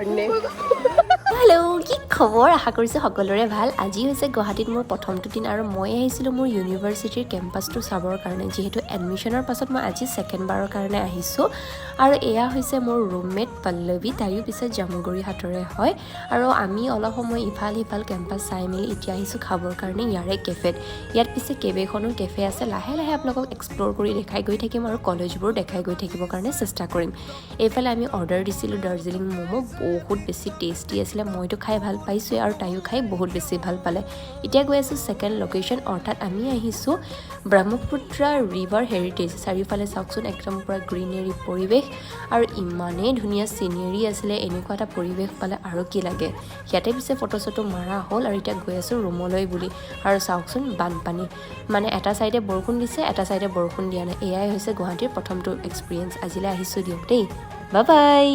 hello' কি খবৰ আশা কৰিছোঁ সকলোৰে ভাল আজি হৈছে গুৱাহাটীত মোৰ প্ৰথমটো দিন আৰু মই আহিছিলোঁ মোৰ ইউনিভাৰ্চিটিৰ কেম্পাছটো চাবৰ কাৰণে যিহেতু এডমিশ্যনৰ পাছত মই আজি ছেকেণ্ডবাৰৰ কাৰণে আহিছোঁ আৰু এয়া হৈছে মোৰ ৰুমমেট পল্লৱী তাইও পিছে জামুগুৰিহাটৰে হয় আৰু আমি অলপ সময় ইফাল সিফাল কেম্পাছ চাই মেলি এতিয়া আহিছোঁ খাবৰ কাৰণে ইয়াৰে কেফেত ইয়াত পিছে কেইবাখনো কেফে আছে লাহে লাহে আপোনালোকক এক্সপ্ল'ৰ কৰি দেখাই গৈ থাকিম আৰু কলেজবোৰ দেখাই গৈ থাকিবৰ কাৰণে চেষ্টা কৰিম এইফালে আমি অৰ্ডাৰ দিছিলোঁ দাৰ্জিলিং ম'ম' বহুত বেছি টেষ্টি আছিলে মইতো খাই ভাল পাইছোঁৱে আৰু তাইও খাই বহুত বেছি ভাল পালে এতিয়া গৈ আছোঁ ছেকেণ্ড লোকেশ্যন অৰ্থাৎ আমি আহিছোঁ ব্ৰহ্মপুত্ৰ ৰিভাৰ হেৰিটেজ চাৰিওফালে চাওকচোন একদম পূৰা গ্ৰীনেৰী পৰিৱেশ আৰু ইমানেই ধুনীয়া চিনেৰী আছিলে এনেকুৱা এটা পৰিৱেশ পালে আৰু কি লাগে ইয়াতে পিছে ফটো চটো মাৰা হ'ল আৰু এতিয়া গৈ আছোঁ ৰুমলৈ বুলি আৰু চাওকচোন বানপানী মানে এটা চাইডে বৰষুণ দিছে এটা চাইডে বৰষুণ দিয়া নাই এয়াই হৈছে গুৱাহাটীৰ প্ৰথমটো এক্সপিৰিয়েঞ্চ আজিলৈ আহিছোঁ দিয়ক দেই বাই বাই